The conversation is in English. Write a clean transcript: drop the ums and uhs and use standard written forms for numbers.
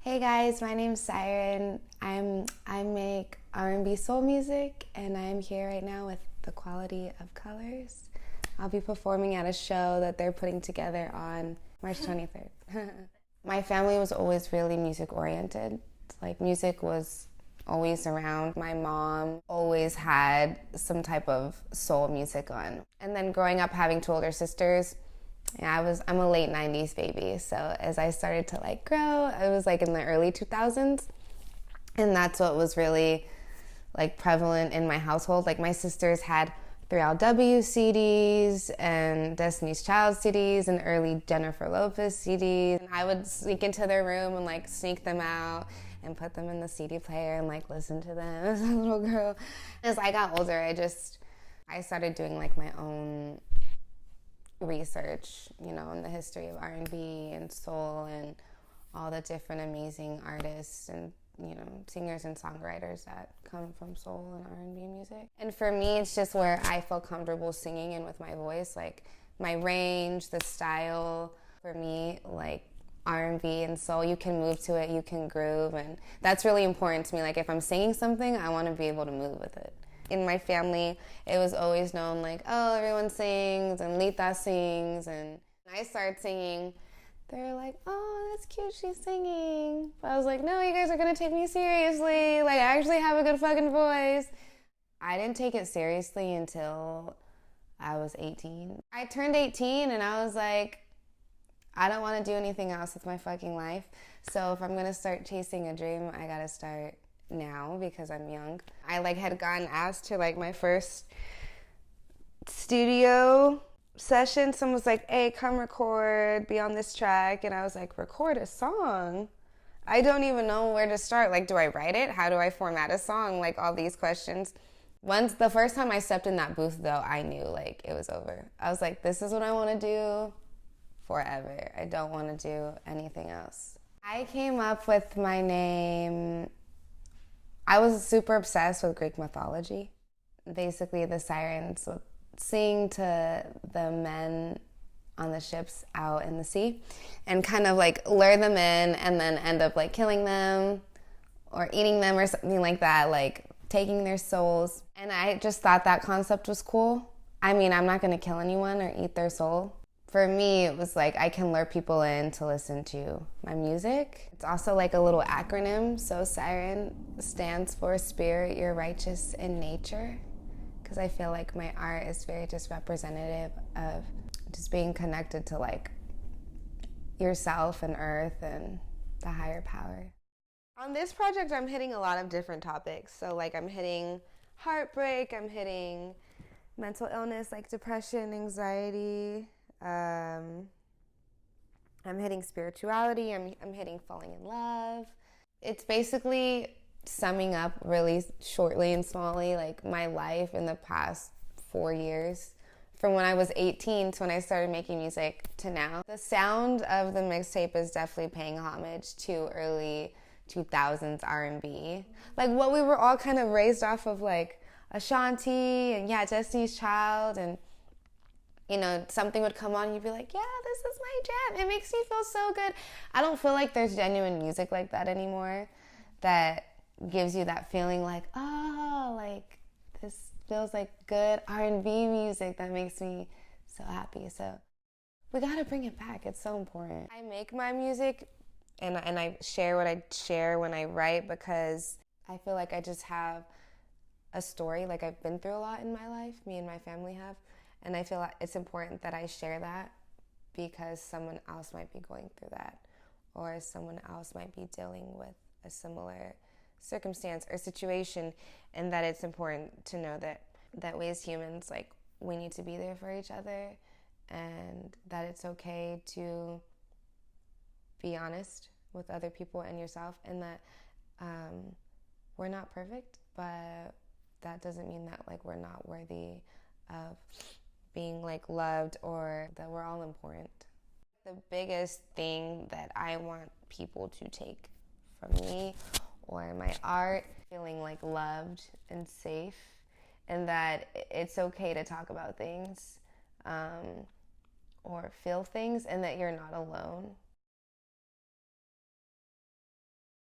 Hey guys, my name's Syrin. I make R&B soul music, and I'm here right now with The Quality of Colors. I'll be performing at a show that they're putting together on March 23rd. My family was always really music oriented. Like, music was always around. My mom always had some type of soul music on. And then growing up having two older sisters, I'm a late 90s baby, so as I started to grow, I was in the early 2000s, and that's what was really prevalent in my household. My sisters had 3LW CDs and Destiny's Child CDs and early Jennifer Lopez CDs, and I would sneak into their room and sneak them out and put them in the CD player and listen to them as a little girl. As I got older, I started doing my own research, in the history of R&B and soul and all the different amazing artists and, singers and songwriters that come from soul and R&B music. And for me, it's just where I feel comfortable singing and with my voice, my range, the style. For me, R&B and soul, you can move to it, you can groove, and that's really important to me. If I'm singing something, I want to be able to move with it. In my family, it was always known oh, everyone sings and Lita sings, and I started singing. They're like, oh, that's cute, she's singing. But I was like, no, you guys are gonna take me seriously. I actually have a good fucking voice. I didn't take it seriously until I was 18. I turned 18 and I was like, I don't want to do anything else with my fucking life. So if I'm gonna start chasing a dream, I gotta start now because I'm young. I had gotten asked to my first studio session. Someone was like, hey, come record, be on this track. And I was like, record a song? I don't even know where to start. Do I write it? How do I format a song? All these questions. The first time I stepped in that booth though, I knew it was over. I was like, this is what I want to do forever. I don't want to do anything else. I came up with my name. I was super obsessed with Greek mythology. Basically, the sirens would sing to the men on the ships out in the sea and kind of lure them in and then end up killing them or eating them or something like that, taking their souls. And I just thought that concept was cool. I mean, I'm not going to kill anyone or eat their soul. For me, it was I can lure people in to listen to my music. It's also a little acronym. So Syrin stands for Spirit, You're Righteous in Nature. Because I feel my art is very just representative of just being connected to yourself and earth and the higher power. On this project, I'm hitting a lot of different topics. So I'm hitting heartbreak, I'm hitting mental illness depression, anxiety. I'm hitting spirituality, I'm hitting falling in love. It's basically summing up really shortly and smallly my life in the past 4 years. From when I was 18 to when I started making music to now. The sound of the mixtape is definitely paying homage to early 2000s R&B. What we were all kind of raised off of Ashanti and Destiny's Child, and something would come on and you'd be like, yeah, this is my jam. It makes me feel so good. I don't feel there's genuine music like that anymore that gives you that feeling this feels like good R&B music that makes me so happy. So we gotta bring it back. It's so important. I make my music and I share what I share when I write because I feel I just have a story. I've been through a lot in my life, me and my family have. And I feel it's important that I share that because someone else might be going through that, or someone else might be dealing with a similar circumstance or situation, and that it's important to know that we as humans, we need to be there for each other, and that it's okay to be honest with other people and yourself, and that we're not perfect, but that doesn't mean that we're not worthy of being loved, or that we're all important. The biggest thing that I want people to take from me or my art, feeling loved and safe, and that it's okay to talk about things or feel things, and that you're not alone.